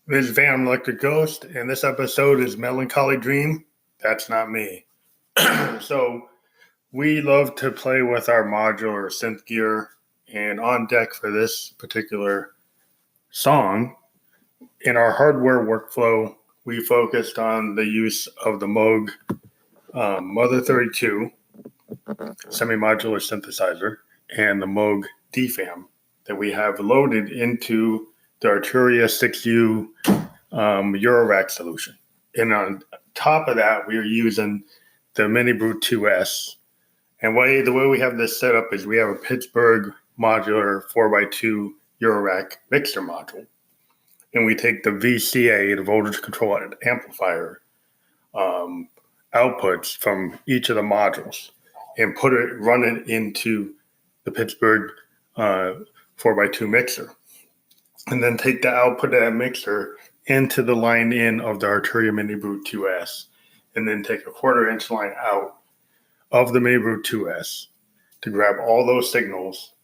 This is Van Electric Ghost, and this episode is Melancholy Dream. That's not me. So, we love to play with our modular synth gear, and on deck for this particular song, in our hardware workflow, we focused on the use of the Moog Mother 32 semi-modular synthesizer and the Moog DFAM that we have loaded into the Arturia 6U Eurorack solution. And on top of that, we are using the Minibrute 2S. And the way we have this set up is we have a Pittsburgh modular 4x2 Eurorack mixer module. And we take the VCA, the voltage controlled amplifier, outputs from each of the modules and run it into the Pittsburgh 4x2 mixer. And then take the output of that mixer into the line in of the Arturia Minibrute 2S, and then take a 1/4-inch line out of the Minibrute 2S to grab all those signals,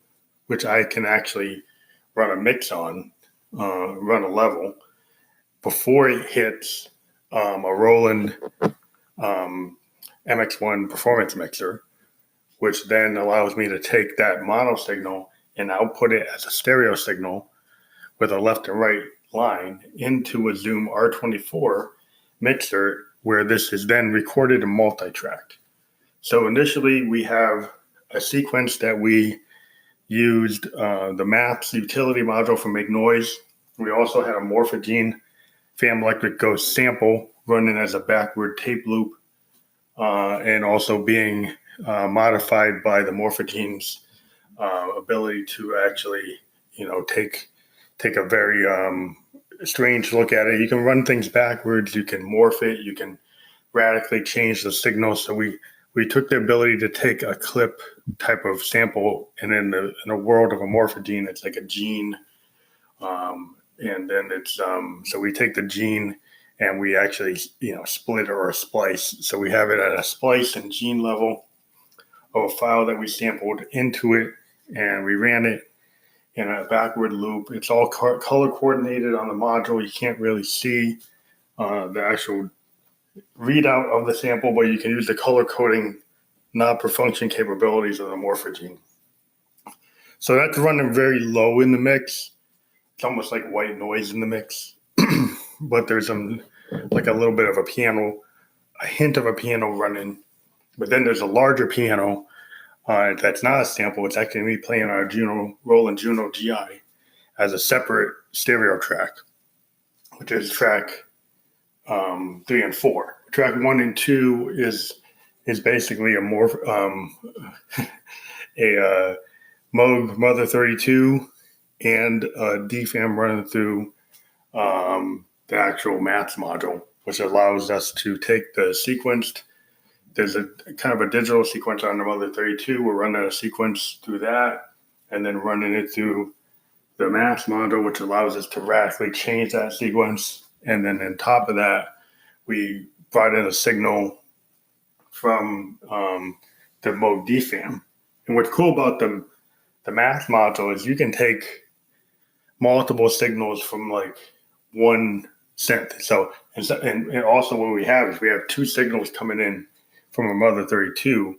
which I can actually run a mix on, run a level, before it hits a Roland MX1 performance mixer, which then allows me to take that mono signal and output it as a stereo signal with a left and right line into a Zoom R24 mixer, where this is then recorded and multi-tracked. So initially we have a sequence that we used the Maps utility module from Make Noise. We also had a Morphagene Fan Electric Ghost sample running as a backward tape loop, and also being modified by the Morphagene's ability to actually, take a very strange look at it. You can run things backwards. You can morph it. You can radically change the signal. So we took the ability to take a clip type of sample, and in the world of a Morphagene, it's like a gene. And then it's so we take the gene and we actually split or a splice. So we have it at a splice and gene level of a file that we sampled into it, and we ran it in a backward loop. It's all color coordinated on the module. You can't really see the actual readout of the sample, but you can use the color coding knob per function capabilities of the Morphagene. So that's running very low in the mix. It's almost like white noise in the mix, but there's like a little bit of a piano, a hint of a piano running, but then there's a larger piano that's not a sample. It's actually me playing our Roland Juno GI as a separate stereo track, which is track 3 and 4. Track 1 and 2 is basically a Moog Mother 32 and a DFAM running through the actual Maps module, which allows us to take the sequenced. There's a kind of a digital sequence on the Mother 32. We're running a sequence through that and then running it through the Maps module, which allows us to radically change that sequence. And then on top of that, we brought in a signal from the Moog DFAM. And what's cool about the Maps module is you can take multiple signals from like one synth. So, and also what we have is we have 2 signals coming in from a Mother 32,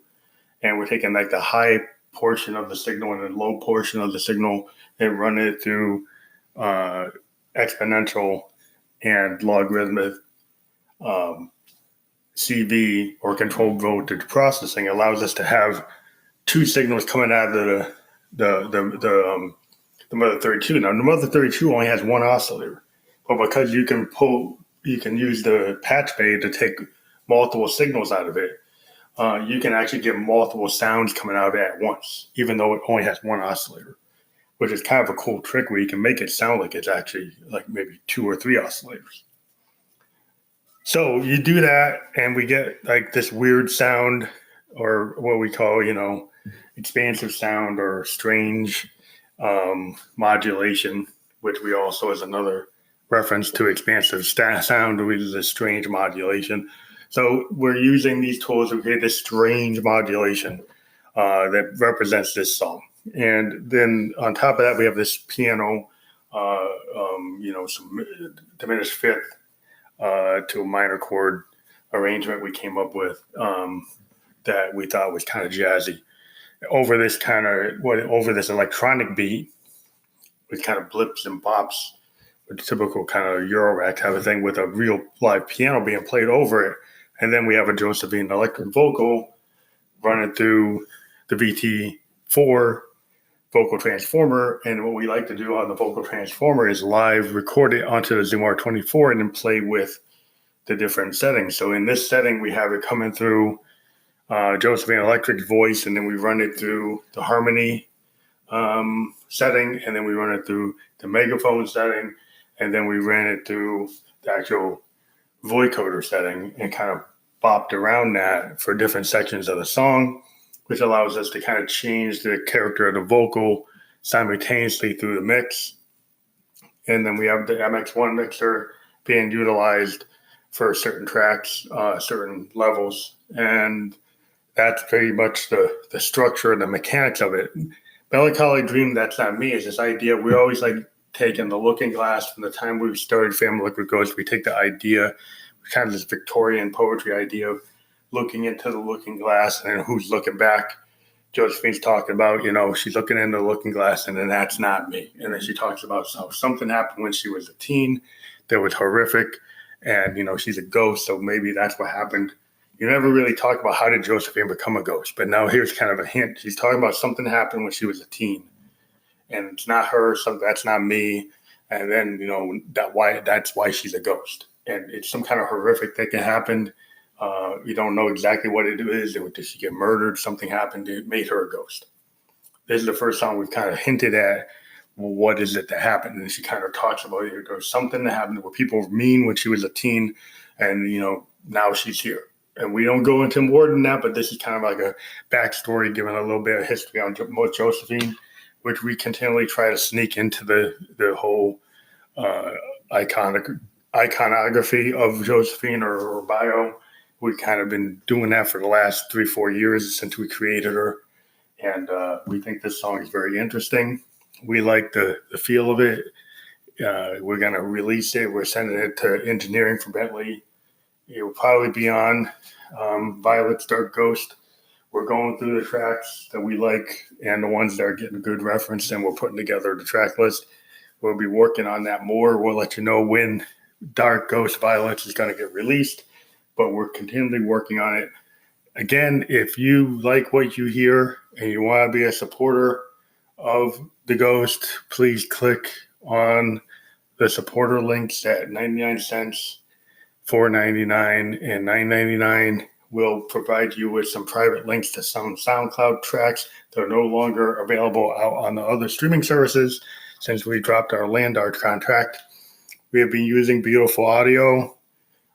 and we're taking like the high portion of the signal and the low portion of the signal and run it through exponential and logarithmic CV or controlled voltage processing. Allows us to have 2 signals coming out of the Mother 32. Now the Mother 32 only has 1 oscillator, but because you can use the patch bay to take multiple signals out of it, you can actually get multiple sounds coming out of it at once, even though it only has 1 oscillator, which is kind of a cool trick where you can make it sound like it's actually like maybe 2 or 3 oscillators. So you do that, and we get like this weird sound, or what we call, expansive sound or strange modulation, which we also, as another reference to expansive sound, which is a strange modulation. So we're using these tools to create this strange modulation that represents this song. And then on top of that, we have this piano, some diminished fifth to a minor chord arrangement we came up with that we thought was kind of jazzy. Over this electronic beat with kind of blips and bops, with typical kind of Eurorack type of thing, with a real live piano being played over it. And then we have a Josephine electric vocal running through the VT4 vocal transformer. And what we like to do on the vocal transformer is live record it onto the Zoom R24 and then play with the different settings. So in this setting, we have it coming through Josephine electric voice, and then we run it through the harmony setting, and then we run it through the megaphone setting, and then we ran it through the actual vocoder setting and kind of bopped around that for different sections of the song, which allows us to kind of change the character of the vocal simultaneously through the mix. And then we have the MX1 mixer being utilized for certain tracks, certain levels. And that's pretty much the structure and the mechanics of it. Melancholy Dream, That's Not Me, is this idea. We always like taking the looking glass from the time we started Family Liquid Ghost. We take the idea, kind of this Victorian poetry idea of looking into the looking glass and then who's looking back. Josephine's talking about, she's looking into the looking glass and then that's not me. And then she talks about how something happened when she was a teen that was horrific and, she's a ghost. So maybe that's what happened. You never really talk about how did Josephine become a ghost, but now here's kind of a hint. She's talking about something happened when she was a teen and it's not her. So that's not me. And then, that's why she's a ghost. And it's some kind of horrific thing that happened. You don't know exactly what it is. Did she get murdered? Something happened. It made her a ghost. This is the first song we've kind of hinted at, well, what is it that happened? And she kind of talks about it. There's something that happened where people were mean when she was a teen. And, now she's here. And we don't go into more than that, but this is kind of like a backstory, giving a little bit of history on Josephine, which we continually try to sneak into the whole iconography of Josephine or her bio. We've kind of been doing that for the last 3-4 years since we created her. And we think this song is very interesting. We like the feel of it. We're going to release it. We're sending it to engineering from Bentley. It will probably be on Violet's Dark Ghost. We're going through the tracks that we like and the ones that are getting good reference, and we're putting together the track list. We'll be working on that more. We'll let you know when Dark Ghost Violets is going to get released, but we're continually working on it. Again, if you like what you hear and you want to be a supporter of the Ghost, please click on the supporter links at 99 cents, $4.99, and $9.99. We'll provide you with some private links to some SoundCloud tracks that are no longer available out on the other streaming services since we dropped our land art contract. We have been using beautiful audio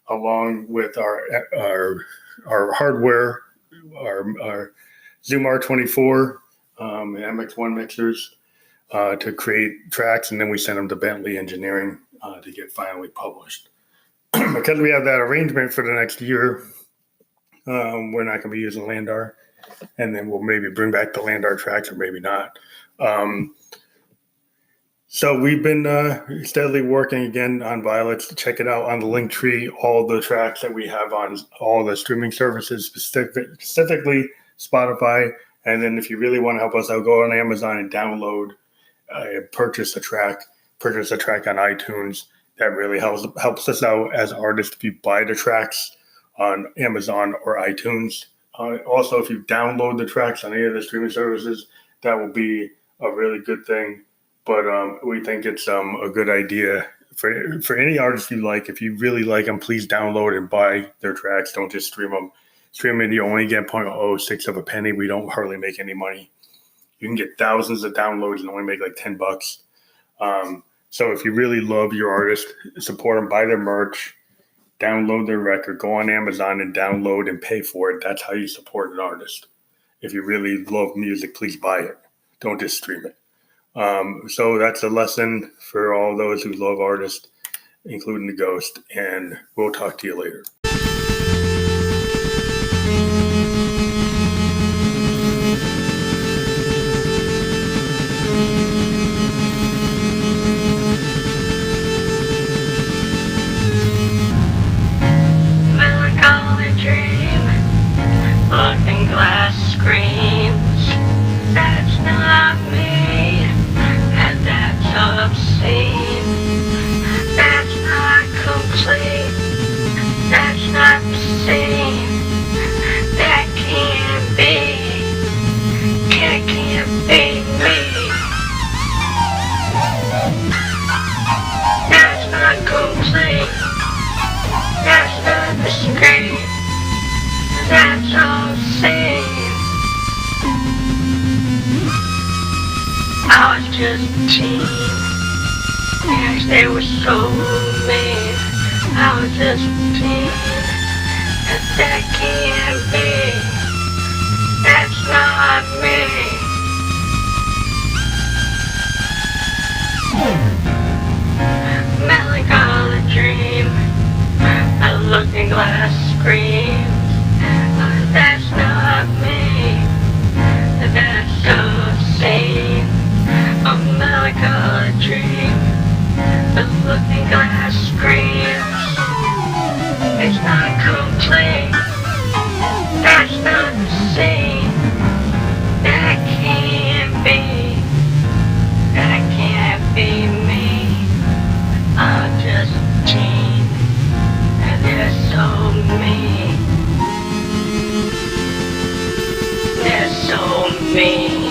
along with our hardware, our Zoom R24 and MX1 mixers to create tracks, and then we send them to Bentley Engineering to get finally published. Because we have that arrangement for the next year, we're not going to be using Landar, and then we'll maybe bring back the Landar tracks or maybe not. So we've been steadily working again on Violets. Check it out on the LinkTree, all the tracks that we have on all the streaming services, specifically Spotify. And then if you really want to help us out, go on Amazon and download, purchase a track on iTunes. That really helps us out as artists if you buy the tracks on Amazon or iTunes. Also, if you download the tracks on any of the streaming services, that will be a really good thing. But we think it's a good idea for any artist you like. If you really like them, please download and buy their tracks. Don't just stream them. Streaming, you only get 0.06 of a penny. We don't hardly make any money. You can get thousands of downloads and only make like $10. So if you really love your artist, support them, buy their merch, download their record, go on Amazon and download and pay for it. That's how you support an artist. If you really love music, please buy it. Don't just stream it. So that's a lesson for all those who love artists, including the Ghost, and we'll talk to you later. complete. That's not discreet. That's obscene. I was just a teen. Yes, they were so mean. I was just a teen. And that can't be. That's not me. Melancholy dream. A looking glass screams. That's not me. That's obscene. A melancholy dream. A looking glass screams. It's not complete. That's not the scene. That can't be. That can't be me. I'm just a teen. And they're so mean. They're so mean.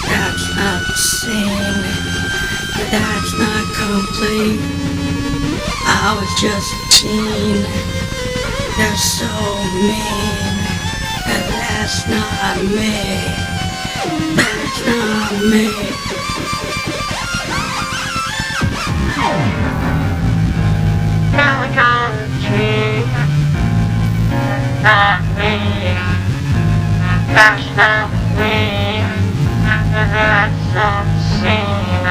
That's not the scene. That's not complete. I was just a teen. They're so mean. And that's not me. That's not me. Melancholy dream. Not me. That's not me. That's obscene.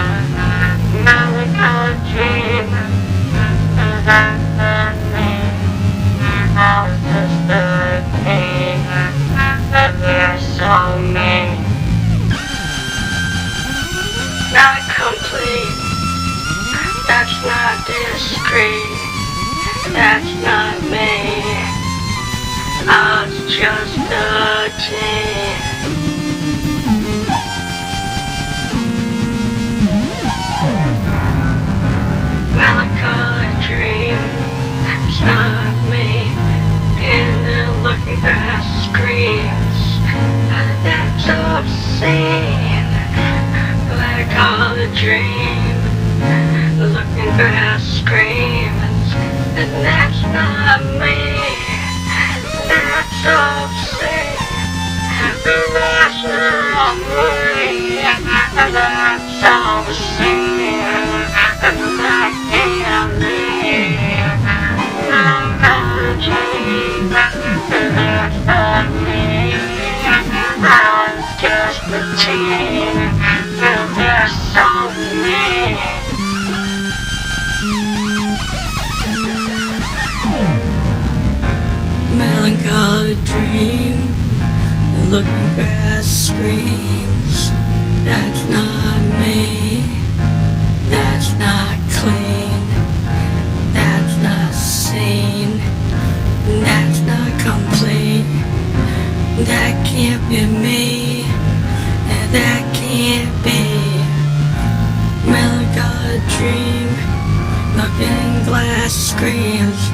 Melancholy dream. That's not me. I was just a teen. And they're so mean. Not complete. That's not discreet. That's not me. I was just a teen. Melancholy dream. It's not me. In the looking glass screams. That's obscene. Melancholy dream. Looking glass screams. And that's not me. That's obscene. That's not me. That's obscene. And that can't be. Melancholy dream. That's not me. I was just a teen. And they're so mean. Melancholy dream. The looking grass screams. That's not me. That's not clean. That's not seen. That's not complete. That can't be me. And that can't be. Melancholy dream. Looking glass screams.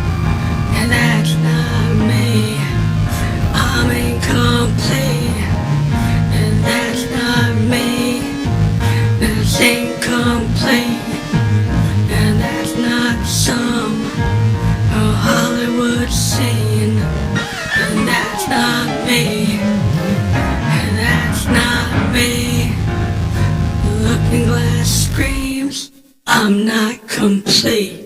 And that's not me. I'm incomplete. And that's not me. That's incomplete. And that's not some Hollywood scene. And that's not me. And that's not me. Looking glass screams. I'm not complete.